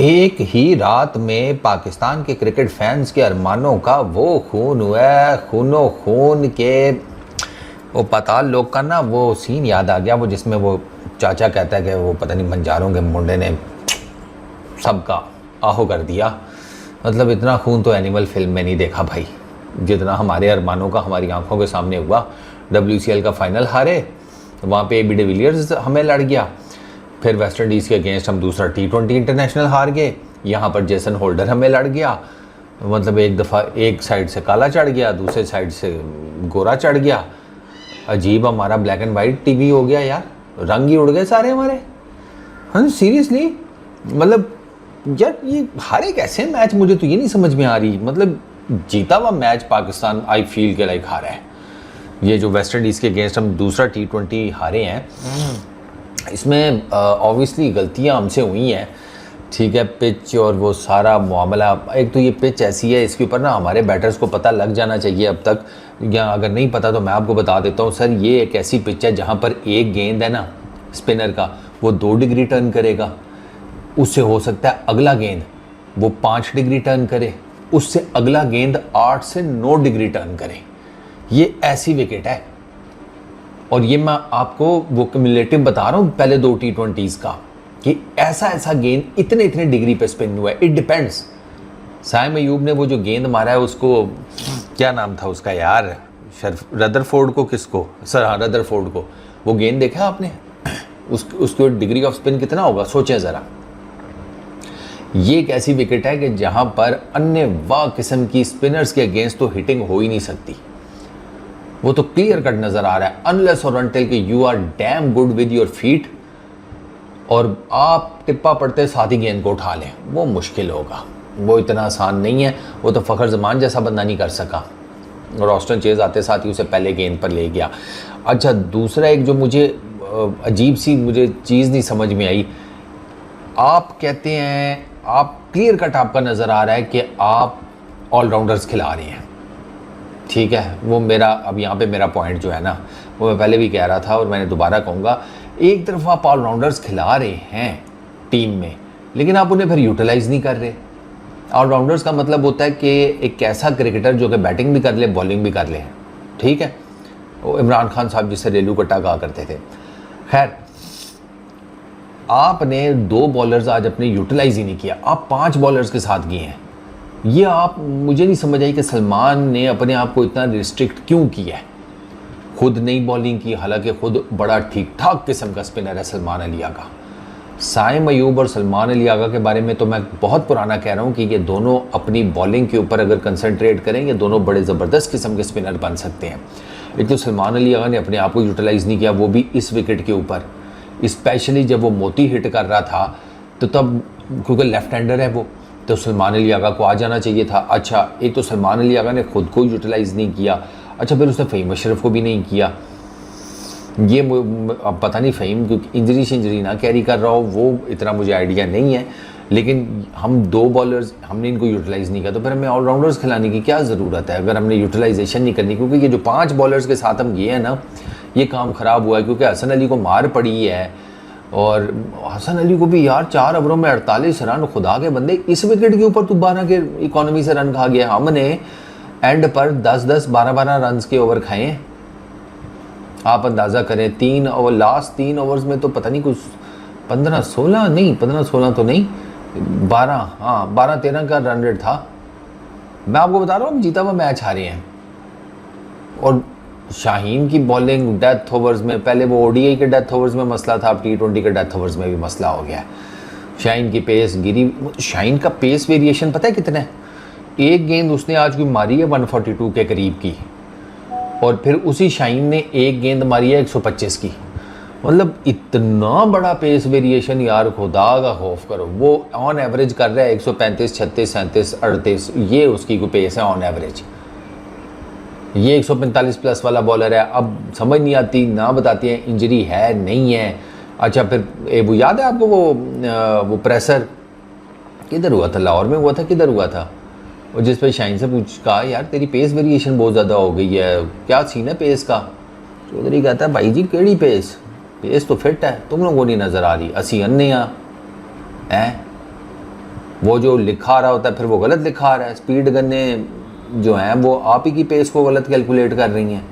एक ही रात में पाकिस्तान के क्रिकेट फैंस के अरमानों का वो खून हुआ है, खूनो खून के वो पाताल लोक का ना वो सीन याद आ गया, वो जिसमें वो चाचा कहता है कि वो पता नहीं बंजारों के मुंडे ने सबका आहो कर दिया। मतलब इतना खून तो एनिमल फिल्म में नहीं देखा भाई, जितना हमारे अरमानों का हमारी आंखों के सामने हुआ। WCL का फाइनल हारे, वहाँ पे AB डिविलियर्स हमें लड़ गया, फिर वेस्ट इंडीज़ के अगेंस्ट हम दूसरा T20 इंटरनेशनल हार गए, यहाँ पर जेसन होल्डर हमें लड़ गया। मतलब एक दफ़ा एक साइड से काला चढ़ गया, दूसरे साइड से गोरा चढ़ गया। अजीब हमारा ब्लैक एंड वाइट टीवी हो गया यार, रंग ही उड़ गए सारे हमारे। हाँ सीरियसली, मतलब यार ये हारे कैसे मैच, मुझे तो ये नहीं समझ में आ रही। मतलब जीता हुआ मैच पाकिस्तान आई फील के लाइक हारा है। ये जो वेस्ट इंडीज़ के अगेंस्ट हम दूसरा T20 हारे हैं, इसमें ऑब्वियसली गलतियां हमसे हुई हैं, ठीक है। पिच और वो सारा मामला, एक तो ये पिच ऐसी है, इसके ऊपर ना हमारे बैटर्स को पता लग जाना चाहिए अब तक, या अगर नहीं पता तो मैं आपको बता देता हूँ। सर ये एक ऐसी पिच है जहाँ पर एक गेंद है ना स्पिनर का, वो 2 डिग्री टर्न करेगा, उससे हो सकता है अगला गेंद वो 5 डिग्री टर्न करे, उससे अगला गेंद 8 से 9 डिग्री टर्न करे। ये ऐसी विकेट है, और ये मैं आपको वो क्यूमुलेटिव बता रहा हूँ पहले 2 T20s का, कि ऐसा ऐसा गेंद इतने इतने डिग्री पे स्पिन हुआ है। It depends. साइम अयूब ने वो जो गेंद मारा है, उसको क्या नाम था उसका यार, रदरफोर्ड को, किसको, सर हाँ रदरफोर्ड को, वो गेंद देखा आपने? उसको डिग्री ऑफ स्पिन कितना होगा, सोचें ज़रा। ये एक ऐसी विकेट है कि जहाँ पर अन्य वाह किस्म की स्पिनर्स के अगेंस्ट तो हिटिंग हो ही नहीं सकती। वो तो क्लियर कट नजर आ रहा है, अनलेस और अनटिल कि you are damn good with your feet और आप टिप्पा पड़ते साथ ही गेंद को उठा लें, वो मुश्किल होगा, वो इतना आसान नहीं है। वो तो फ़खर जमान जैसा बंदा नहीं कर सका, और ऑस्टन चेज आते साथ ही उसे पहले गेंद पर ले गया। अच्छा, दूसरा एक जो मुझे अजीब सी मुझे चीज़ नहीं समझ में आई, आप कहते हैं, आप क्लियर कट आपका नज़र आ रहा है कि आप ऑलराउंडर्स खिला रहे हैं, ठीक है। वो मेरा अब यहाँ पे मेरा पॉइंट जो है ना, वो मैं पहले भी कह रहा था और मैंने दोबारा कहूँगा, एक तरफ आप ऑलराउंडर्स खिला रहे हैं टीम में, लेकिन आप उन्हें फिर यूटिलाइज़ नहीं कर रहे। ऑलराउंडर्स का मतलब होता है कि एक ऐसा क्रिकेटर जो कि बैटिंग भी कर ले, बॉलिंग भी कर ले, ठीक है। वो इमरान खान साहब जिससे रेलू कट्टा कहा करते थे। खैर, आपने 2 बॉलर्स आज अपने यूटिलाइज ही नहीं किया, आप 5 बॉलर्स के साथ गए हैं। ये आप, मुझे नहीं समझ आई कि सलमान ने अपने आप को इतना रिस्ट्रिक्ट क्यों किया है। खुद नई बॉलिंग की, हालांकि खुद बड़ा ठीक ठाक किस्म का स्पिनर है सलमान अली आगा। साइम अयूब और सलमान अली आगा के बारे में तो मैं बहुत पुराना कह रहा हूँ कि ये दोनों अपनी बॉलिंग के ऊपर अगर कंसंट्रेट करें, ये दोनों बड़े ज़बरदस्त किस्म के स्पिनर बन सकते हैं। एक तो सलमान अली आगा ने अपने आप को यूटिलाइज़ नहीं किया, वो भी इस विकेट के ऊपर, स्पेशली जब वो मोती हिट कर रहा था, तो तब क्योंकि लेफ्ट हैंडर है वो, तो सलमान अली आगा को आ जाना चाहिए था। अच्छा, एक तो सलमान अली आगा ने खुद को यूटिलाइज़ नहीं किया, अच्छा फिर उसने फ़हीम अशरफ को भी नहीं किया। ये अब पता नहीं फ़हीम क्योंकि इंजरी ना कैरी कर रहा हो, वो इतना मुझे आइडिया नहीं है, लेकिन हम 2 बॉलर्स हमने इनको यूटिलाइज़ नहीं किया, तो फिर हमें ऑलराउंडर्स खिलाने की क्या ज़रूरत है अगर हमने यूटिलाइजेशन नहीं करनी। क्योंकि ये जो 5 बॉलर्स के साथ हम गए हैं ना, ये काम ख़राब हुआ है, क्योंकि हसन अली को मार पड़ी है, और हसन अली को भी यार 4 ओवरों में 48 रन, खुदा के बंदे, इस विकेट के ऊपर तो 12 के इकोनॉमी से रन खा गया। हमने एंड पर 10-10, 12-12 रन के ओवर खाए। आप अंदाज़ा करें, 3 ओवर, लास्ट 3 ओवर्स में तो पता नहीं कुछ 15-16 नहीं, 15-16 तो नहीं, 12, हाँ 12-13 का रन रेट था। मैं आपको बता रहा हूँ, जीता हुआ मैच हारे हैं। और शाहीन की बॉलिंग डेथ ओवर्स में, पहले वो ODI के डेथ ओवर्स में मसला था, अब T20 के डेथ ओवर्स में भी मसला हो गया है। शाहीन की पेस गिरी, शाहीन का पेस वेरिएशन पता है कितना है? एक गेंद उसने आज कोई मारी है 142 के करीब की, और फिर उसी शाहीन ने एक गेंद मारी है 125 की। मतलब इतना बड़ा पेस वेरिएशन यार, खुदा का खौफ करो। वो ऑन एवरेज कर रहा है 135, 36, 37, 38, ये उसकी कोई पेस है ऑन एवरेज। ये 145 प्लस वाला बॉलर है। अब समझ नहीं आती, ना बताती है इंजरी है नहीं है। अच्छा, फिर वो याद है आपको वो प्रेशर किधर हुआ था, लाहौर में हुआ था, किधर हुआ था, और जिस पे शाहीन से कहा यार तेरी पेस वेरिएशन बहुत ज़्यादा हो गई है, क्या सीन है पेस का। चौधरी कहता है भाई जी केड़ी पेस, पेस तो फिट है, तुम लोगों को नहीं नज़र आ रही, असी अन्ने हैं। वो जो लिखा रहा होता है फिर वो गलत लिखा रहा है। स्पीड गन्ने जो हैं वो आप ही की पेस को गलत कैलकुलेट कर रही हैं।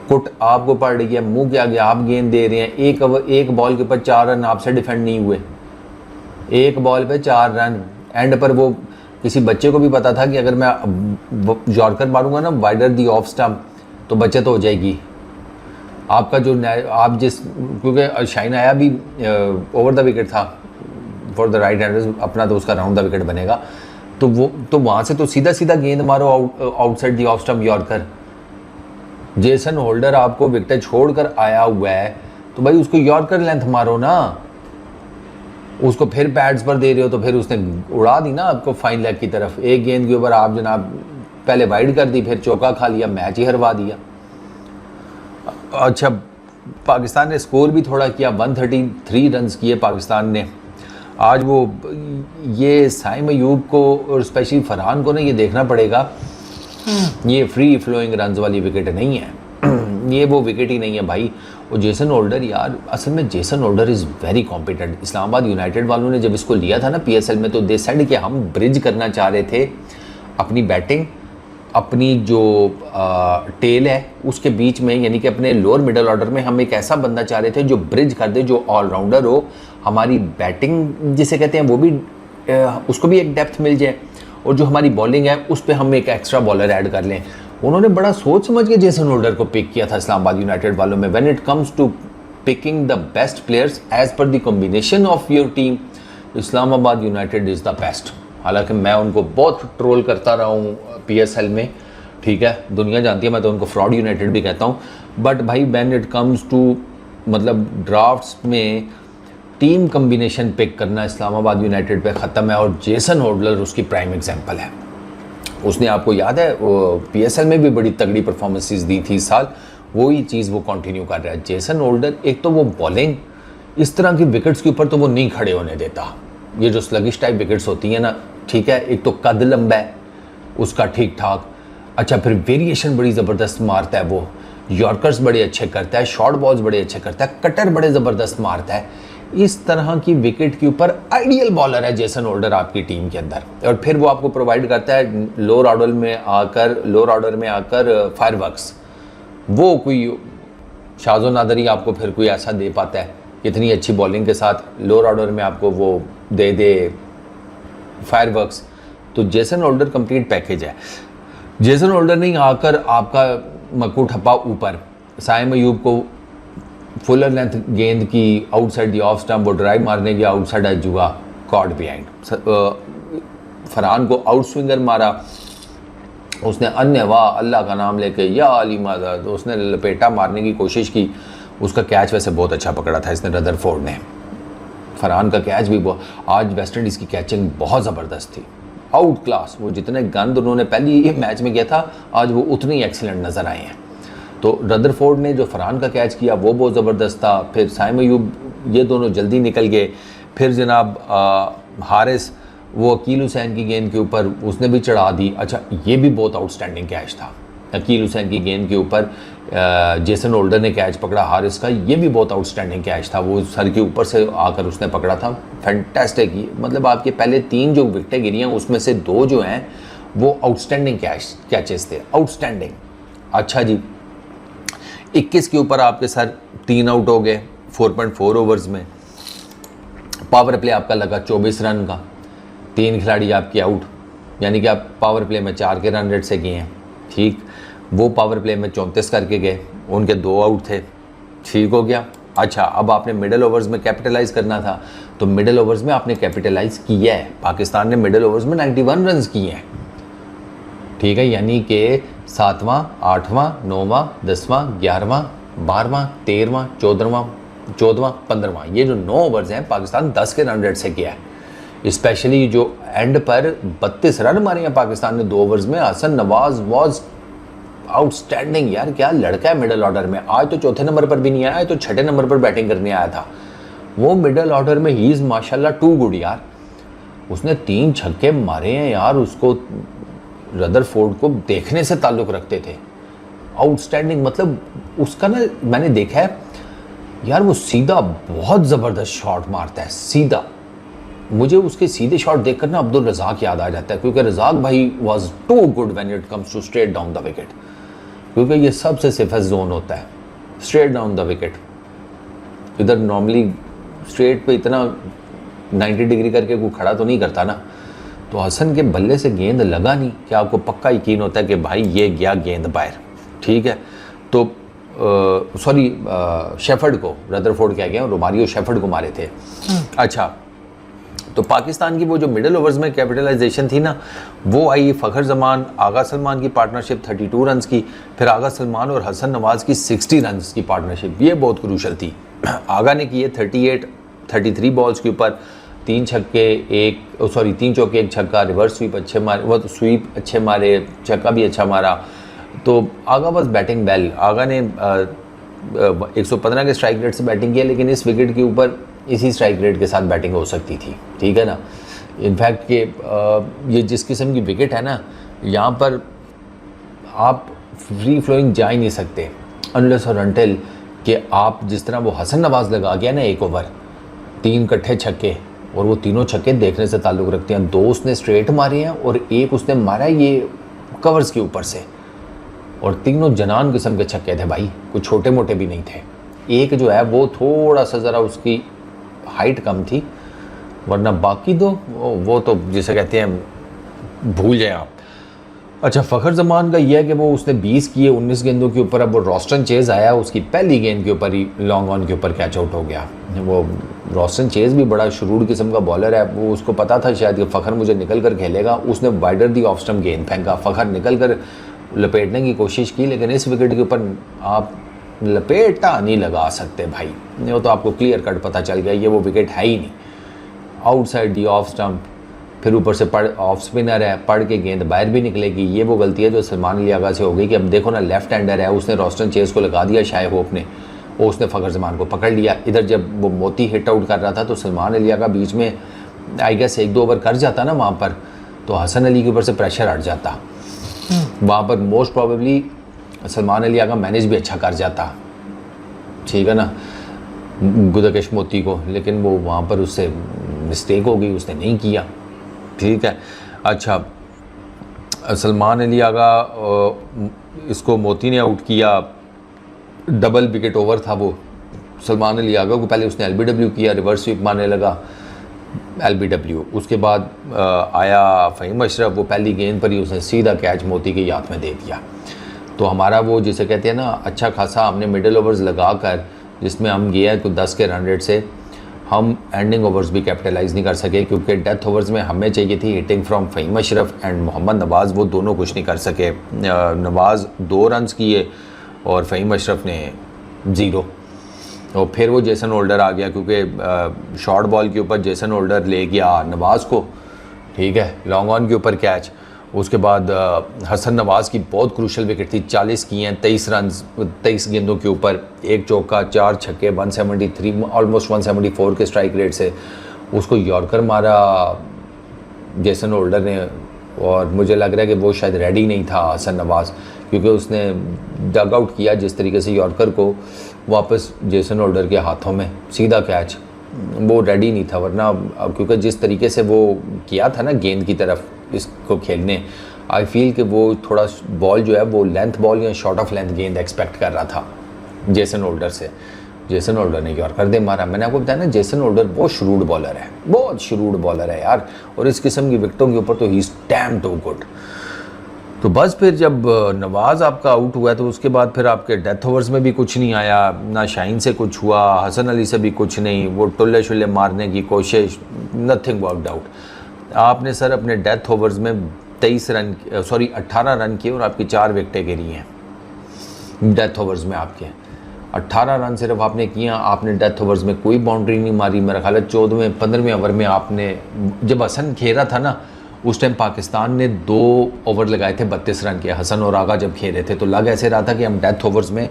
कुट आपको पड़ रही है, मुंह के आगे आप गेंद दे रहे हैं, एक बॉल के ऊपर 4 रन आपसे डिफेंड नहीं हुए, एक बॉल पे 4 रन। एंड पर वो किसी बच्चे को भी पता था कि अगर मैं यॉर्कर मारूंगा ना वाइडर दी ऑफ स्टंप तो बचत हो जाएगी। आपका जो आप जिस, क्योंकि शाइन आया भी ओवर द विकेट था फॉर द राइट हैंडर्स, अपना तो उसका राउंड द विकेट बनेगा, तो वो तो वहाँ से तो सीधा सीधा गेंद मारो outside the off stump yorker. Jason holder आपको विकेट छोड़कर आया हुआ है तो भाई उसको यॉर्कर लेंथ मारो ना, उसको फिर पैड्स पर दे रहे हो तो फिर उसने उड़ा दी ना आपको फाइन लेग की तरफ। एक गेंद के ऊपर आप जनाब पहले वाइड कर दी, फिर चौका खा लिया, मैच ही हरवा दिया। अच्छा, पाकिस्तान ने स्कोर भी थोड़ा किया, 133 रन्स किए पाकिस्तान ने। आज वो ये साइम अयूब को और स्पेशली फरहान को ना ये देखना पड़ेगा, ये फ्री फ्लोइंग रन्स वाली विकेट नहीं है, ये वो विकेट ही नहीं है भाई। वो जेसन होल्डर यार, असल में Jason holder is very competent. Islamabad United वालों ने जब इसको लिया था ना PSL में, तो दे सेड कि हम ब्रिज करना चाह रहे थे अपनी बैटिंग, अपनी जो टेल है उसके बीच में, यानी कि अपने लोअर मिडल ऑर्डर में हम एक ऐसा बंदा चाह रहे थे जो ब्रिज कर दे, जो ऑलराउंडर हो, हमारी बैटिंग जिसे कहते हैं वो भी उसको भी एक डेप्थ मिल जाए, और जो हमारी बॉलिंग है उस पर हम एक एक्स्ट्रा बॉलर ऐड कर लें। उन्होंने बड़ा सोच समझ के जेसन होल्डर को पिक किया था इस्लामाबाद यूनाइटेड वालों में। When it comes to picking the best players as per the combination of your team, Islamabad United is the best. हालांकि मैं उनको बहुत ट्रोल करता रहा हूँ PSL में, ठीक है, दुनिया जानती है, मैं तो उनको फ्रॉड यूनाइटेड भी कहता हूँ, बट भाई व्हेन इट कम्स टू मतलब ड्राफ्ट्स में टीम कम्बिनेशन पिक करना इस्लामाबाद यूनाइटेड पे ख़त्म है, और जेसन होल्डर उसकी प्राइम एग्जांपल है। उसने, आपको याद है, वो PSL में भी बड़ी तगड़ी परफॉर्मेंसेस दी थी इस साल, वही चीज़ वो कंटिन्यू कर रहा है। जेसन होल्डर, एक तो वो बॉलिंग इस तरह की विकेट्स के ऊपर तो वो नहीं खड़े होने देता, ये जो स्लगिश टाइप विकेट्स होती हैं ना, ठीक है, एक तो कद लंबा है उसका ठीक ठाक, अच्छा फिर वेरिएशन बड़ी ज़बरदस्त मारता है, वो यॉर्कर्स बड़े अच्छे करता है, शॉर्ट बॉल्स बड़े अच्छे करता है, कटर बड़े ज़बरदस्त मारता है। इस तरह की विकेट के ऊपर आइडियल बॉलर है जेसन होल्डर आपकी टीम के अंदर, और फिर वो आपको प्रोवाइड करता है लोअर ऑर्डर में आकर फायरवर्क्स। वो कोई शाज़ो नादरी आपको फिर कोई ऐसा दे पाता है इतनी अच्छी बॉलिंग के साथ, लोअर ऑर्डर में आपको वो दे फायरवर्क्स। तो जेसन होल्डर कंप्लीट पैकेज है। जेसन होल्डर नहीं आकर आपका मक्कू ठप्पा ऊपर, साइम अयूब को फुलर लेंथ गेंद की आउटसाइड दी ऑफ स्टंप, वो ड्राइव मारने की आउटसाइड एज जुआ कॉट बिहाइंड। फरहान को आउट स्विंगर मारा उसने, अन्य वाह अल्लाह का नाम लेके या अली मादा, तो उसने लपेटा मारने की कोशिश की, उसका कैच वैसे बहुत अच्छा पकड़ा था इसने रदरफोर्ड ने। फरहान का कैच भी आज वेस्ट इंडीज़ की कैचिंग बहुत ज़बरदस्त थी, आउट क्लास। वो जितने गंद उन्होंने पहली मैच में किया था, आज वो उतने ही एक्सीलेंट नज़र आए हैं। तो रदरफोर्ड ने जो फरहान का कैच किया वो बहुत ज़बरदस्त था। फिर साइम अयूब, ये दोनों जल्दी निकल गए। फिर जनाब हारिस, वो अकील हुसैन की गेंद के ऊपर उसने भी चढ़ा दी। अच्छा, ये भी बहुत आउटस्टैंडिंग कैच था, अकील हुसैन की गेंद के ऊपर जेसन होल्डर ने कैच पकड़ा हारिस का, ये भी बहुत आउटस्टैंडिंग कैच था, वो सर के ऊपर से आकर उसने पकड़ा था, फैंटास्टिक। मतलब आपके पहले 3 जो विकेटें गिरी हैं उसमें से 2 जो हैं वो आउटस्टैंडिंग कैचेस थे, आउटस्टैंडिंग। अच्छा जी, 21 के ऊपर आपके सर 3 आउट हो गए 4.4 ओवर्स में। पावर प्ले आपका लगा 24 रन का, 3 खिलाड़ी आपके आउट, यानी कि आप पावर प्ले में 4 के रन रेट से गए हैं, ठीक। वो पावर प्ले में 34 करके गए, उनके 2 आउट थे, ठीक हो गया। अच्छा, अब आपने मिडल ओवर्स में कैपिटलाइज करना था, तो मिडल ओवर्स में आपने कैपिटलाइज किया है। पाकिस्तान ने मिडल ओवर्स में 91 रन किए हैं, ठीक है, यानी कि 7वां, 8वां, 9वां, 10वां, 11वां, 12वां, 13वां, 14वां, 15वां, ये जो 9 ओवर्स हैं पाकिस्तान 10 के रन रेट से किया है। स्पेशली जो एंड पर 32 रन मारे हैं पाकिस्तान ने 2 ओवर्स में। हसन नवाज वॉज आउटस्टैंडिंग यार, क्या लड़का है मिडल ऑर्डर में। आज तो 4थे नंबर पर भी नहीं आया, तो 6ठे नंबर पर बैटिंग करने आया था। वो मिडल ऑर्डर में ही इज़ माशाल्लाह टू गुड यार, उसने 3 छक्के मारे हैं यार, उसको रदरफोर्ड को देखने से ताल्लुक़ रखते थे। आउटस्टैंडिंग, मतलब उसका ना मैंने देखा है यार, वो सीधा बहुत ज़बरदस्त शॉट मारता है, सीधा मुझे उसके सीधे शॉट देखकर ना अब्दुल रज़ाक याद आ जाता है, क्योंकि रज़ाक भाई was too good when it comes to straight down the wicket, क्योंकि ये सबसे सेफेस्ट जोन होता है, स्ट्रेट डाउन द विकेट। इधर नॉर्मली स्ट्रेट पे इतना 90 डिग्री करके कोई खड़ा तो नहीं करता ना। तो हसन के बल्ले से गेंद लगा नहीं कि आपको पक्का यकीन होता है कि भाई ये गया गेंद बाहर, ठीक है। तो सॉरी शेफर्ड को, रदरफोर्ड कह गया, रोमारियो शेफर्ड को मारे थे। अच्छा, तो पाकिस्तान की वो जो मिडिल ओवर्स में कैपिटलाइजेशन थी ना, वो आई फ़खर जमान आगा सलमान की पार्टनरशिप 32 रन्स की, फिर आगा सलमान और हसन नवाज़ की 60 रन्स की पार्टनरशिप, ये बहुत क्रूशल थी। आगा ने किए 33 बॉल्स के ऊपर 3 चौके 1 छक्का, रिवर्स स्वीप अच्छे मारे, वो तो स्वीप अच्छे मारे, छक्का भी अच्छा मारा। तो आगा बस बैटिंग वेल, आगा ने 115 के स्ट्राइक रेट से बैटिंग किया, लेकिन इस विकेट के ऊपर इसी स्ट्राइक रेट के साथ बैटिंग हो सकती थी, ठीक है ना। इनफैक्ट कि ये जिस किस्म की विकेट है ना, यहाँ पर आप फ्री फ्लोइंग जा ही नहीं सकते अनलेस और अनटिल कि आप जिस तरह वो हसन नवाज़ लगा गया ना 1 ओवर 3 इकट्ठे छक्के, और वो तीनों छक्के देखने से ताल्लुक़ रखते हैं। 2 उसने स्ट्रेट मारे हैं और 1 उसने मारा ये कवर्स के ऊपर से, और तीनों जनान किस्म के छक्के थे भाई, कुछ छोटे मोटे भी नहीं थे। एक जो है वो थोड़ा सा ज़रा उसकी हाइट कम थी, वरना बाकी दो वो तो जिसे कहते हैं भूल जाएं आप। अच्छा, फ़खर जमान का यह है कि वो उसने 20 किए 19 गेंदों के ऊपर। अब वो रोस्टन चेज़ आया, उसकी पहली गेंद के ऊपर ही लॉन्ग ऑन के ऊपर कैच आउट हो गया। वो रोस्टन चेज़ भी बड़ा शुरूर किस्म का बॉलर है, वो उसको पता था शायद कि फ़खर मुझे निकल कर खेलेगा, उसने वाइडर दी ऑफ स्टंप गेंद फेंका, फ़खर निकल कर लपेटने की कोशिश की, लेकिन इस विकेट के ऊपर आप लपेटा नहीं लगा सकते भाई, वो तो आपको क्लियर कट पता चल गया ये वो विकेट है ही नहीं। आउटसाइड दी ऑफ स्टंप, फिर ऊपर से पड़ ऑफ स्पिनर है, पड़ के गेंद बाहर भी निकलेगी। ये वो गलती है जो सलमान अली आगा से हो गई कि अब देखो ना, लेफ्ट हैंडर है, उसने रोस्टन चेज़ को लगा दिया, शाय होप ने वो उसने फ़खर जमान को पकड़ लिया। इधर जब वो मोती हिट आउट कर रहा था तो सलमान अली आगा बीच में आई गेस 1-2 ओवर कर जाता ना वहाँ पर, तो हसन अली के ऊपर से प्रेशर हट जाता, वहाँ पर most probably Salman Ali Agha manage भी अच्छा कर जाता, ठीक है ना, गुदकेश मोती को, लेकिन वो वहाँ पर उससे मिस्टेक हो गई, उसने नहीं किया, ठीक है। अच्छा, सलमान अली आगा इसको मोती ने आउट किया, डबल विकेट ओवर था वो। सलमान अली आगा को पहले उसने LBW किया, रिवर्स स्वीप मारने लगा LBW, उसके बाद आया फ़हीम अशरफ, वो पहली गेंद पर ही उसने सीधा कैच मोती के हाथ में दे दिया। तो हमारा वो जिसे कहते हैं ना, अच्छा खासा हमने मिडिल ओवर्स लगा कर, जिसमें हम गए हैं 10 के रन रेट से, हम एंडिंग ओवर्स भी कैपिटलाइज़ नहीं कर सके, क्योंकि डेथ ओवर्स में हमें चाहिए थी hitting from Fahim Ashraf and Mohammad Nawaz, वो दोनों कुछ नहीं कर सके। नवाज़ 2 रन्स किए और फ़हीम अशरफ ने 0। और फिर वो जेसन होल्डर आ गया, क्योंकि शॉर्ट बॉल के ऊपर जेसन होल्डर ले गया नवाज़ को, ठीक है, लॉन्ग ऑन के ऊपर कैच। उसके बाद हसन नवाज़ की बहुत क्रूशल विकेट थी, 40 की हैं, 23 रन 23 गेंदों के ऊपर, 1 चौका 4 छक्के, 173 ऑलमोस्ट 174 के स्ट्राइक रेट से उसको यॉर्कर मारा जेसन होल्डर ने। और मुझे लग रहा है कि वो शायद रेडी नहीं था हसन नवाज़, क्योंकि उसने डग आउट किया जिस तरीके से यॉर्कर को वापस जेसन होल्डर के हाथों में सीधा कैच, वो रेडी नहीं था। वरना क्योंकि जिस तरीके से वो किया था ना गेंद की तरफ इसको खेलने, आई फील कि वो थोड़ा बॉल जो है वो लेंथ बॉल या शॉर्ट ऑफ लेंथ गेंद एक्सपेक्ट कर रहा था जेसन होल्डर से। जेसन होल्डर ने यॉर्कर दे मारा। मैंने आपको बताया ना, जेसन होल्डर बहुत श्रूड बॉलर है, बहुत श्रूड बॉलर है यार, और इस किस्म की विकेटों के ऊपर तो ही इज डैम टू गुड। तो बस फिर जब नवाज़ आपका आउट हुआ तो उसके बाद फिर आपके डेथ ओवर्स में भी कुछ नहीं आया, ना शाहीन से कुछ हुआ, हसन अली से भी कुछ नहीं, वो टुल्ले शुल्ले मारने की कोशिश, नथिंग वर्कड आउट। आपने सर अपने डेथ ओवर्स में 18 रन किए और आपकी 4 विकेटें गिरी हैं डेथ ओवर्स में। आपके 18 रन सिर्फ आपने किया, आपने डेथ ओवर्स में कोई बाउंड्री नहीं मारी। मेरा ख्याल है 14वें 15वें ओवर में आपने, जब हसन खेल रहा था ना उस टाइम पाकिस्तान ने 2 ओवर लगाए थे 32 रन के, हसन और आगा जब खेल रहे थे, तो लग ऐसे रहा था कि हम डेथ ओवर्स में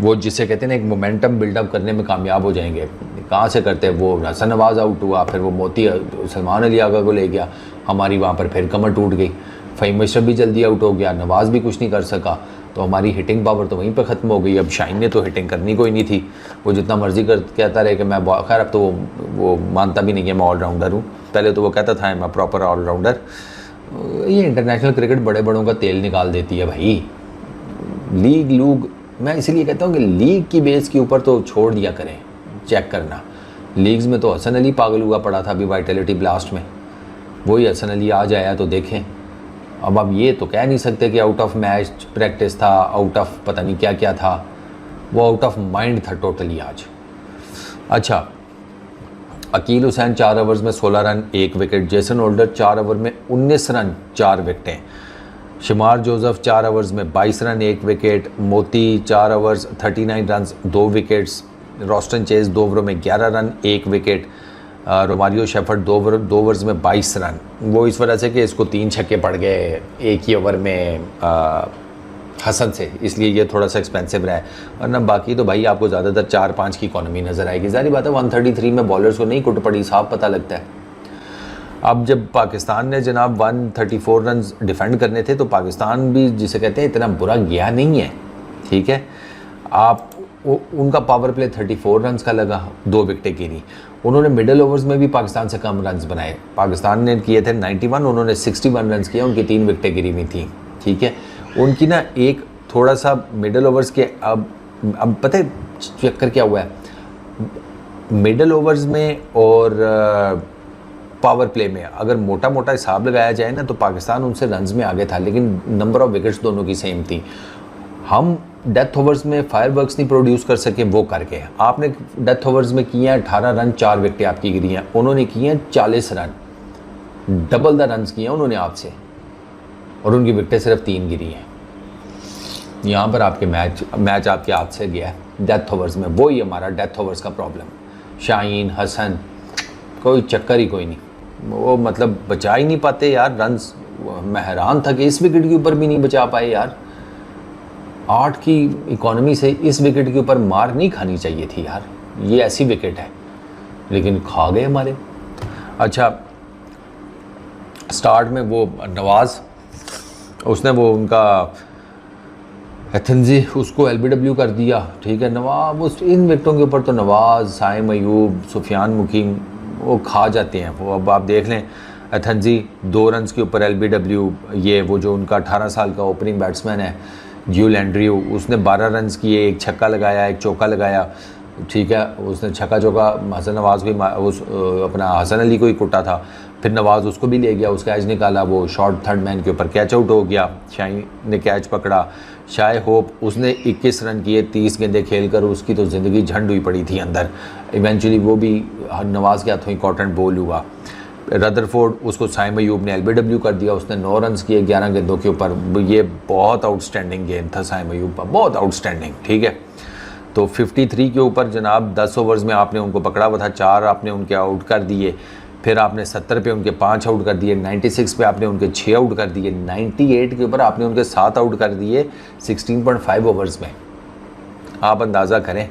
वो जिसे कहते हैं ना एक मोमेंटम बिल्डअप करने में कामयाब हो जाएंगे। कहाँ से करते हैं, वो हसन नवाज़ आउट हुआ, फिर वो मोती सलमान अली आगा को ले गया, हमारी वहाँ पर फिर कमर टूट गई। फ़हीम अशरफ भी जल्दी आउट हो गया, नवाज़ भी कुछ नहीं कर सका, तो हमारी हिटिंग पावर तो वहीं पे ख़त्म हो गई। अब शाहीन ने तो हिटिंग करनी कोई नहीं थी, वो जितना मर्जी कहता रहे कि मैं खैर अब तो वो मानता भी नहीं कि मैं ऑलराउंडर हूँ। पहले तो वो कहता था मैं प्रॉपर ऑलराउंडर। ये इंटरनेशनल क्रिकेट बड़े बड़ों का तेल निकाल देती है भाई। लीग लूग मैं इसीलिए कहता हूँ कि लीग की बेस के ऊपर तो छोड़ दिया करें चेक करना। लीग्स में तो हसन अली पागल हुआ पड़ा था अभी वाइटलिटी ब्लास्ट में, वही हसन अली आज आया तो देखें। अब आप ये तो कह नहीं सकते कि आउट ऑफ मैच प्रैक्टिस था, आउट ऑफ पता नहीं क्या क्या था, वो आउट ऑफ माइंड था टोटली आज। अच्छा, अकील हुसैन 4 ओवर्स में 16 run 1 wicket, Jason holder 4 over में 19 रन 4 विकेटें, शुमार जोसेफ 4 ओवर्स में 22 रन 1 विकेट, मोती 4 overs 39 run 2 wickets, Roston chase 2 ओवरों में 11 run 1 wicket, Romario shepherd 2 overs में 22 रन। वो इस वजह से कि इसको 3 छक्के पड़ गए एक ही ओवर में हसन से, इसलिए ये थोड़ा सा एक्सपेंसिव रहा है। वरना बाकी तो भाई आपको ज़्यादातर 4-5 की इकॉनमी नज़र आएगी। ज़ाहिर बात है 133 में बॉलर्स को नहीं कुट पड़ी, साफ पता लगता है। अब जब पाकिस्तान ने जनाब 134 रन डिफेंड करने थे तो पाकिस्तान भी जिसे कहते हैं इतना बुरा गया नहीं है, ठीक है। आप उनका पावर प्ले 34 रन का लगा, 2 विकेटें गिरी। उन्होंने मिडल ओवर्स में भी पाकिस्तान से कम रन बनाए, पाकिस्तान ने किए थे 91, उन्होंने 61 रन किए, उनकी 3 विकेटें गिरी हुई थी, ठीक है। उनकी ना एक थोड़ा सा मिडल ओवर्स के अब पता है चक्कर क्या हुआ है मिडल ओवर्स में और पावर प्ले में, अगर मोटा मोटा हिसाब लगाया जाए ना तो पाकिस्तान उनसे रन्स में आगे था, लेकिन नंबर ऑफ विकेट्स दोनों की सेम थी। हम डेथ ओवर्स में फायरवर्क्स नहीं प्रोड्यूस कर सके, वो करके आपने डेथ ओवर्स में किए हैं 18 रन 4 विकेटें आपकी गिरी हैं, उन्होंने किए हैं 40 रन, डबल द रन्स किए हैं उन्होंने आपसे, और उनकी विकेटें सिर्फ 3 गिरी हैं। यहाँ पर आपके मैच आपके हाथ से गया है डेथ ओवर्स में, वही हमारा डेथ ओवर्स का प्रॉब्लम। शाहीन हसन कोई चक्कर ही कोई नहीं, वो मतलब बचा ही नहीं पाते यार रन्स। मैं हैरान था कि इस विकेट के ऊपर भी नहीं बचा पाए यार। 8 की इकॉनमी से इस विकेट के ऊपर मार नहीं खानी चाहिए थी यार, ये ऐसी विकेट है, लेकिन खा गए हमारे। अच्छा, स्टार्ट में वो नवाज़ उसने वो उनका एथनजी उसको LBW कर दिया, ठीक है। नवाज उस इन विकेटों के ऊपर तो नवाज़, साइम अयूब, सुफियान मुकीम वो खा जाते हैं। वो अब आप देख लें एथनजी 2 रन के ऊपर LBW, ये वो जो उनका 18 साल का ओपनिंग बैट्समैन है ज्यूल एंड्रयू, उसने 12 रन किए, 1 छक्का लगाया 1 चौका लगाया, ठीक है। उसने छक्का चौका हसन नवाज़ को उस अपना हसन अली को ही कुटा था, फिर नवाज़ उसको भी ले गया, उसका कैच निकाला, वो शॉर्ट थर्ड मैन के ऊपर कैच आउट हो गया, शाही ने कैच पकड़ा। शाय होप उसने 21 रन किए 30 गेंदें खेल कर, उसकी तो ज़िंदगी झंड हुई पड़ी थी अंदर। इवेंचुअली वो भी नवाज़ के हाथों ही कॉटन बॉल हुआ। रदरफोर्ड उसको साइम अयूब ने LBW कर दिया, उसने 9 रन किए 11 गेंदों के ऊपर। ये बहुत आउटस्टैंडिंग गेंद था साइम अयूब का, बहुत आउटस्टैंडिंग, ठीक है। तो 53 के ऊपर जनाब 10 ओवर्स में आपने उनको पकड़ा हुआ था, 4 आपने उनके आउट कर दिए, फिर आपने 70 पे उनके 5 आउट कर दिए, 96 पे आपने उनके 6 आउट कर दिए, 98 के ऊपर आपने उनके 7 आउट कर दिए 16.5 ओवर्स में। आप अंदाज़ा करें,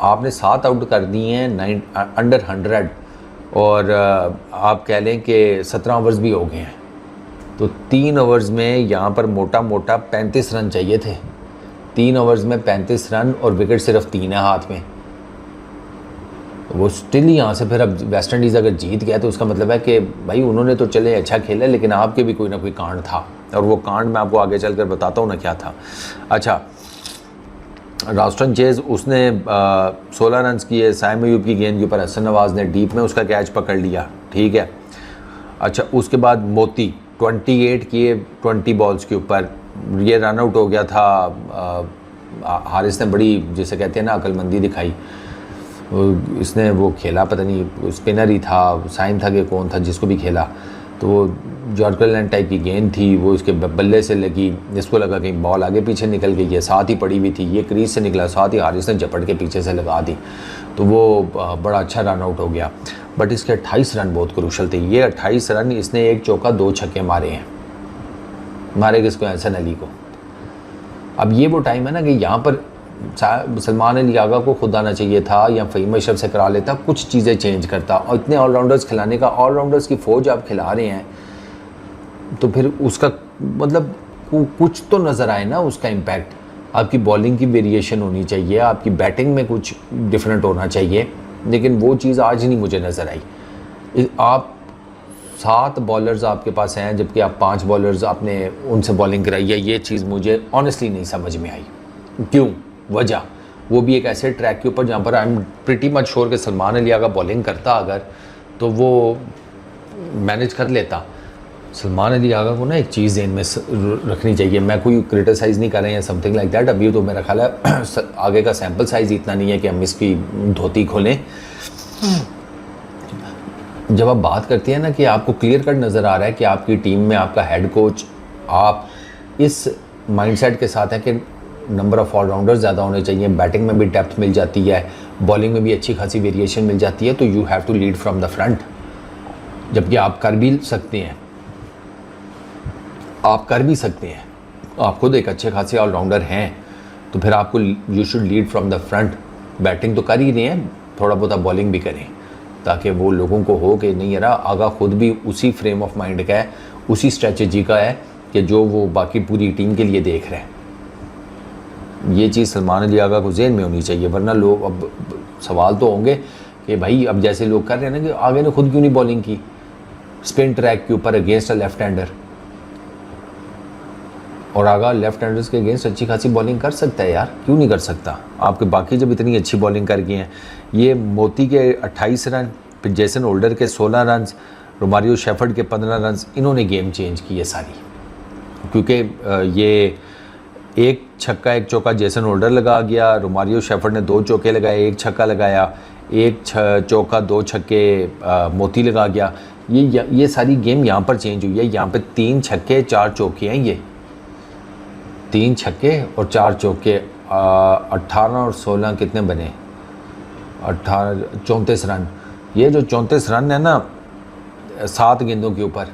आपने 7 आउट कर दिए हैं अंडर 100, और आप कह लें कि 17 ओवर्स भी हो गए हैं। तो 3 ओवर्स में यहाँ पर मोटा मोटा 35 रन चाहिए थे, 3 ओवर्स में 35 रन, और विकेट सिर्फ 3 है हाथ में। वो स्टिल यहाँ से फिर अब वेस्ट इंडीज़ अगर जीत गया तो उसका मतलब है कि भाई उन्होंने तो चले अच्छा खेला, लेकिन आपके भी कोई ना कोई कांड था, और वो कांड मैं आपको आगे चलकर बताता हूँ ना क्या था। अच्छा, रॉस्टन चेज उसने 16 रन किए, साइम अयूब की गेंद के ऊपर हसन नवाज़ ने डीप में उसका कैच पकड़ लिया, ठीक है। अच्छा, उसके बाद मोती 28 किए 20 बॉल्स के ऊपर, ये रन आउट हो गया था। हारिस ने बड़ी जिसे कहते हैं ना अक्लमंदी दिखाई, इसने वो खेला, पता नहीं स्पिनर ही था, साइन था कि कौन था जिसको भी खेला, तो वो जॉर्डन टाइप की गेंद थी, वो इसके बल्ले से लगी, इसको लगा कहीं बॉल आगे पीछे निकल गई है, साथ ही पड़ी हुई थी, ये क्रीज से निकला, साथ ही हारिस ने झपट के पीछे से लगा दी, तो वो बड़ा अच्छा रन आउट हो गया। बट इसके 28 रन बहुत क्रूशल थे, ये 28 रन इसने 1 चौका 2 छक्के मारे हैं। मारे किसको? हसन अली को। अब ये वो टाइम है ना कि यहाँ पर सलमान अली आगा को खुद आना चाहिए था, या फ़हीम अशरफ से करा लेता, कुछ चीज़ें चेंज करता। और इतने ऑलराउंडर्स खिलाने का, ऑलराउंडर्स की फ़ौज आप खिला रहे हैं, तो फिर उसका मतलब कुछ तो नज़र आए ना उसका इम्पैक्ट। आपकी बॉलिंग की वेरिएशन होनी चाहिए, आपकी बैटिंग में कुछ डिफरेंट होना चाहिए, लेकिन वो चीज़ आज नहीं मुझे नज़र आई। आप 7 बॉलर्स आपके पास हैं जबकि आप 5 बॉलर्स आपने उनसे बॉलिंग कराई है, ये चीज़ मुझे ऑनेस्टली नहीं समझ में आई। क्यों? वजह वो भी एक ऐसे ट्रैक के ऊपर जहाँ पर I am pretty much sure कि सलमान अली आगा बॉलिंग करता अगर तो वो मैनेज कर लेता। सलमान अली आगा को ना एक चीज़ ज़हन में रखनी चाहिए, मैं कोई क्रिटिसाइज़ नहीं कर रहे हैं समथिंग लाइक दैट, अभी तो मेरा ख्याल है आगे का सैम्पल साइज़ इतना नहीं है कि हम इसकी धोती खोलें। जब आप बात करती हैं ना कि आपको क्लियर कट नज़र आ रहा है कि आपकी टीम में आपका हेड कोच आप इस माइंडसेट के साथ है कि नंबर ऑफ़ ऑलराउंडर्स ज़्यादा होने चाहिए, बैटिंग में भी डेप्थ मिल जाती है, बॉलिंग में भी अच्छी खासी वेरिएशन मिल जाती है, तो you have to lead from the front. जबकि आप कर भी सकते हैं, आप खुद एक अच्छे खासे ऑलराउंडर हैं, तो फिर आपको you should lead from the front. Batting तो कर ही रहे हैं, थोड़ा बहुत बॉलिंग भी करें ताकि वो लोगों को हो कि नहीं यार आगा खुद भी उसी फ्रेम ऑफ माइंड का है, उसी स्ट्रेटजी का है कि जो वो बाकी पूरी टीम के लिए देख रहे हैं। ये चीज़ सलमान अली आगा को ज़हन में होनी चाहिए, वरना लोग अब सवाल तो होंगे कि भाई अब जैसे लोग कर रहे हैं ना कि आगे ने खुद क्यों नहीं बॉलिंग की स्पिन ट्रैक के ऊपर अगेंस्ट अ लेफ्ट हैंडर, और आगा लेफ्ट हैंडर्स के अगेंस्ट अच्छी खासी बॉलिंग कर सकता है यार, क्यों नहीं कर सकता? आपके बाकी जब इतनी अच्छी बॉलिंग कर गए हैं, ये मोती के 28 रन, फिर जेसन होल्डर के 16 रन, रोमारियो शेफर्ड के 15 रन, इन्होंने गेम चेंज की है सारी। क्योंकि ये एक छक्का एक चौका जेसन होल्डर लगा गया, रोमारियो शेफर्ड ने 2 चौके लगाए, एक छक्का लगाया, एक चौका 2 छक्के मोती लगा गया। ये सारी गेम यहाँ पर चेंज हुई है। यहाँ पे 3 छक्के 4 चौके हैं, ये 3 छक्के और 4 चौके, 18 और 16 कितने बने? 18 34 रन। ये जो 34 रन है ना 7 गेंदों के ऊपर,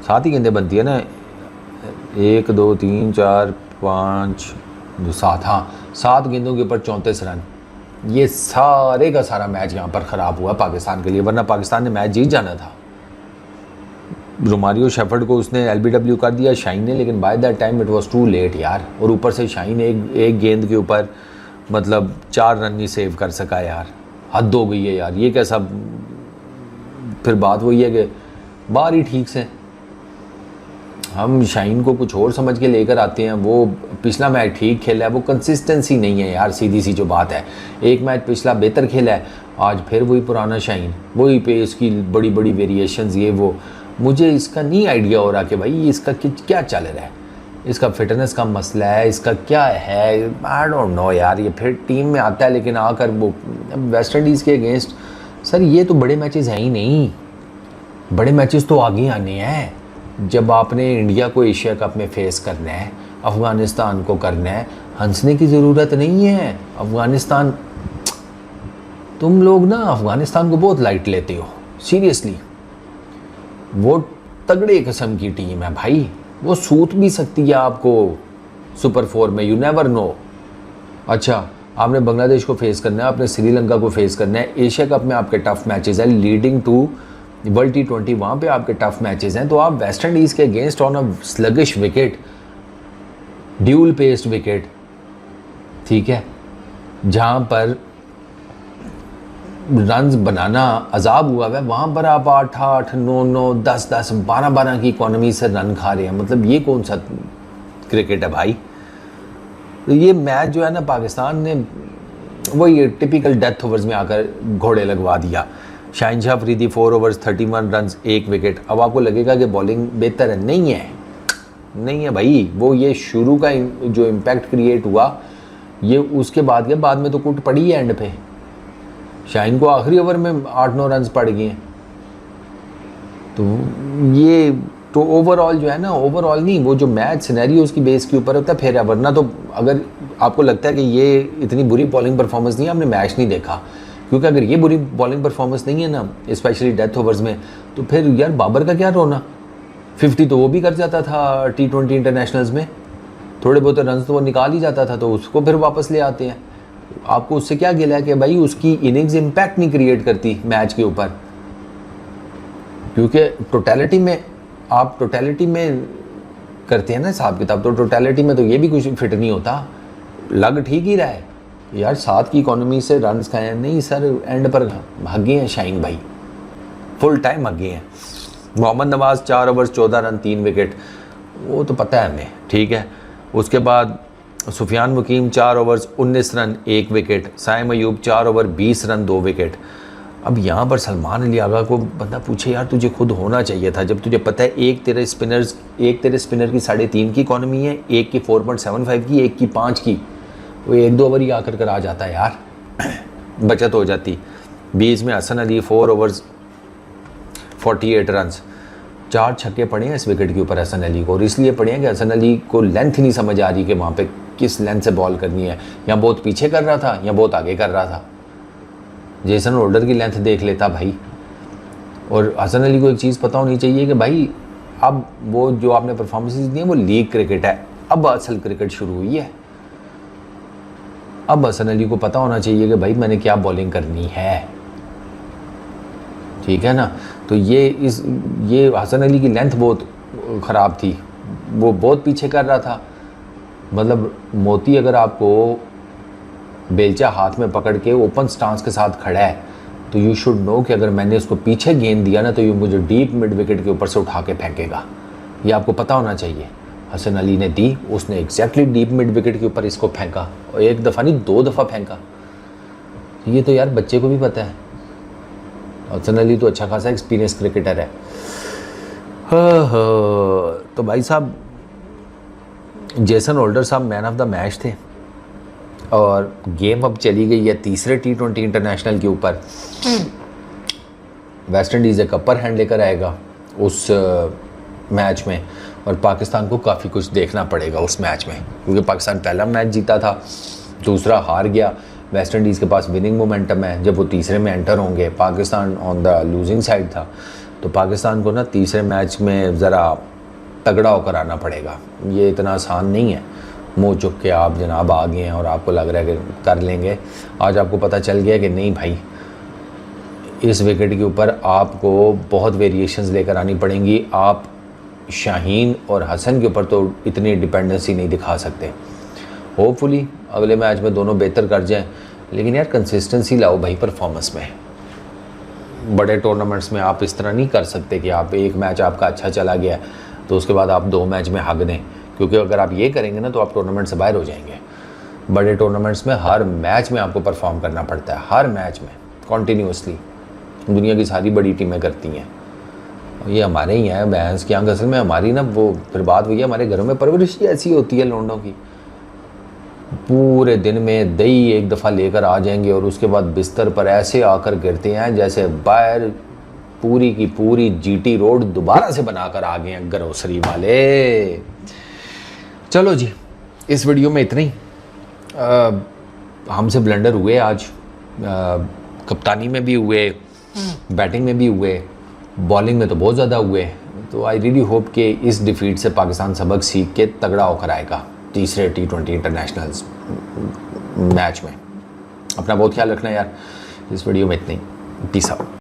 7 ही गेंदें बनती है ना, 1 2 3 4 5 7, हाँ 7 गेंदों के ऊपर 34 रन। ये सारे का सारा मैच यहाँ पर ख़राब हुआ पाकिस्तान के लिए, वरना पाकिस्तान ने मैच जीत जाना था। रोमारियो शेफर्ड को उसने LBW कर दिया शाहीन ने, लेकिन by that time it was too late यार। और ऊपर से शाहीन एक गेंद के ऊपर मतलब 4 रन नहीं सेव कर सका यार, हद हो गई है यार। ये कैसा, फिर बात वही है कि बाहर ही ठीक से हम शाहीन को कुछ और समझ के लेकर आते हैं। वो पिछला मैच ठीक खेला है, वो कंसिस्टेंसी नहीं है यार, सीधी सी जो बात है। एक मैच पिछला बेहतर खेला है, आज फिर वही पुराना शाहीन, वही पे इसकी बड़ी बड़ी वेरिएशंस, ये वो। मुझे इसका नहीं आइडिया हो रहा कि भाई इसका क्या चल रहा है, इसका फिटनेस का मसला है, इसका क्या है, आई डोंट नो यार। ये फिर टीम में आता है लेकिन आकर वो वेस्ट इंडीज़ के अगेंस्ट, सर ये तो बड़े मैचेस हैं ही नहीं, बड़े मैचेस तो आगे आने हैं। जब आपने इंडिया को एशिया कप में फेस करना है, अफ़गानिस्तान को करना है, हंसने की ज़रूरत नहीं है। अफ़गानिस्तान, तुम लोग ना अफ़गानिस्तान को बहुत लाइट लेते हो, सीरियसली। वो तगड़े किस्म की टीम है भाई, वो सूत भी सकती है आपको सुपर 4 में, यू नेवर नो। अच्छा, आपने बांग्लादेश को फेस करना है, आपने श्रीलंका को फेस करना है, एशिया कप में आपके टफ मैचेस हैं, लीडिंग टू वर्ल्ड T20 वहाँ पे आपके टफ मैचेस हैं। तो आप वेस्ट इंडीज़ के against on a sluggish wicket, dual paced wicket, ठीक है, जहाँ पर रन्स बनाना अजाब हुआ है, वहाँ पर आप 8-8, 9-9, 10-10, 12-12 की इकोनॉमी से रन खा रहे हैं। मतलब ये कौन सा क्रिकेट है भाई? तो ये मैच जो है ना, पाकिस्तान ने वही टिपिकल डेथ ओवर्स में आकर घोड़े लगवा दिया। Shaheen Shah Afridi 4 overs 31 run 1 wicket. अब आपको लगेगा कि बॉलिंग बेहतर है, नहीं है भाई। वो ये शुरू का जो इम्पैक्ट क्रिएट हुआ, ये उसके बाद में तो कुट पड़ी है एंड पे। शाहीन को आखिरी ओवर में 8-9 रन पड़ गए हैं। तो ये तो ओवरऑल जो है ना, ओवरऑल नहीं, वो जो मैच सिनेरियो उसकी बेस के ऊपर होता है फिर है। वरना तो अगर आपको लगता है कि ये इतनी बुरी बॉलिंग परफॉर्मेंस नहीं है, आपने मैच नहीं देखा। क्योंकि अगर ये बुरी बॉलिंग परफॉर्मेंस नहीं है ना, स्पेशली डेथ ओवर्स में, तो फिर यार बाबर का क्या रोना। 50 तो वो भी कर जाता था T20 इंटरनेशनल्स में, थोड़े बहुत रन तो वो निकाल ही जाता था, तो उसको फिर वापस ले आते हैं। आपको उससे क्या गिला है कि भाई उसकी इनिंग्स इम्पैक्ट नहीं क्रिएट करती मैच के ऊपर, क्योंकि टोटलिटी में आप टोटलिटी में करते हैं ना हिसाब किताब, तो टोटलिटी में तो ये भी कुछ फिट नहीं होता, लग ठीक ही रहा है यार। 7 की इकोनॉमी से रन खाए हैं, नहीं सर एंड पर भागे हैं शाहीन भाई, फुल टाइम भागे हैं। Mohammad Nawaz 4 over 14 run 3 wicket, वो तो पता है हमें, ठीक है। उसके बाद Sufiyan Muqeem 4 overs 19 run 1 wicket, Saim Ayub 4 over 20 run 2 wicket. अब यहाँ पर सलमान अली आगा को बंदा पूछे यार तुझे खुद होना चाहिए था, जब तुझे पता है एक तेरे स्पिनर की 3.5 की इकॉनमी है, एक की 4.75 की, एक की 5 की, वो 1-2 ओवर ही आकर कर आ जाता है यार, बचत हो जाती। 20 में हसन अली 4 ओवर्स 48 रन, 4 छक्के पड़े हैं इस विकेट के ऊपर हसन अली को, और इसलिए पड़े हैं कि हसन अली को लेंथ ही नहीं समझ आ रही कि वहाँ पे किस लेंथ से बॉल करनी है, या बहुत पीछे कर रहा था या बहुत आगे कर रहा था। जेसन होल्डर की लेंथ देख लेता भाई। और हसन अली को एक चीज़ पता होनी चाहिए कि भाई अब वो जो आपने परफॉर्मेंसेस दी हैं वो लीग क्रिकेट है, अब असल क्रिकेट शुरू हुई है। अब हसन अली को पता होना चाहिए कि भाई मैंने क्या बॉलिंग करनी है, ठीक है ना। तो ये हसन अली की लेंथ बहुत ख़राब थी, वो बहुत पीछे कर रहा था। मतलब मोती अगर आपको बेलचा हाथ में पकड़ के ओपन स्टांस के साथ खड़ा है तो यू शुड नो कि अगर मैंने उसको पीछे गेंद दिया ना तो ये मुझे डीप मिड विकेट के ऊपर से उठा के फेंकेगा, ये आपको पता होना चाहिए। हसन अली ने दी, उसने एग्जैक्टली डीप मिड विकेट के ऊपर इसको फेंका, और 1 दफ़ा नहीं 2 दफ़ा फेंका। ये तो यार बच्चे को भी पता है। हसन अली तो अच्छा खासा एक्सपीरियंस क्रिकेटर है। तो भाई साहब जेसन होल्डर साहब मैन ऑफ द मैच थे, और गेम अब चली गई है तीसरे T20 इंटरनेशनल के ऊपर। वेस्ट इंडीज़ एक अपर हैंड लेकर आएगा उस मैच में, और पाकिस्तान को काफ़ी कुछ देखना पड़ेगा उस मैच में, क्योंकि पाकिस्तान पहला मैच जीता था, दूसरा हार गया। वेस्ट इंडीज़ के पास विनिंग मोमेंटम है, जब वो तीसरे में एंटर होंगे, Pakistan on the losing side था, तो पाकिस्तान को ना तीसरे मैच में ज़रा तगड़ा होकर आना पड़ेगा। ये इतना आसान नहीं है मुँह चुक के आप जनाब आ गए हैं और आपको लग रहा है कि कर लेंगे। आज आपको पता चल गया कि नहीं भाई, इस विकेट के ऊपर आपको बहुत वेरिएशंस लेकर आनी पड़ेंगी। आप शाहीन और हसन के ऊपर तो इतनी डिपेंडेंसी नहीं दिखा सकते। होपफुली अगले मैच में दोनों बेहतर कर जाएं, लेकिन यार कंसिस्टेंसी लाओ भाई परफॉर्मेंस में। बड़े टूर्नामेंट्स में आप इस तरह नहीं कर सकते कि आप एक मैच आपका अच्छा चला गया तो उसके बाद आप 2 मैच में हक दें, क्योंकि अगर आप ये करेंगे ना तो आप टूर्नामेंट से बाहर हो जाएंगे। बड़े टूर्नामेंट्स में हर मैच में आपको परफॉर्म करना पड़ता है, हर मैच में कॉन्टीन्यूसली। दुनिया की सारी बड़ी टीमें करती हैं, ये हमारे ही हैं भैंस की आंख। असल में हमारी ना वो फिर बात हुई है, हमारे घरों में परवरिश ही ऐसी होती है लोंडों की। पूरे दिन में दही 1 दफ़ा लेकर आ जाएंगे और उसके बाद बिस्तर पर ऐसे आकर गिरते हैं जैसे बाहर पूरी की पूरी GT रोड दोबारा से बनाकर आ गए हैं ग्रोसरी वाले। चलो जी, इस वीडियो में इतना ही। हमसे ब्लंडर हुए आज, कप्तानी में भी हुए, बैटिंग में भी हुए, बॉलिंग में तो बहुत ज़्यादा हुए। तो आई रियली होप कि इस डिफीट से पाकिस्तान सबक सीख के तगड़ा होकर आएगा तीसरे T20 इंटरनेशनल्स मैच में। अपना बहुत ख्याल रखना यार। इस वीडियो में इतना ही, पीस आउट।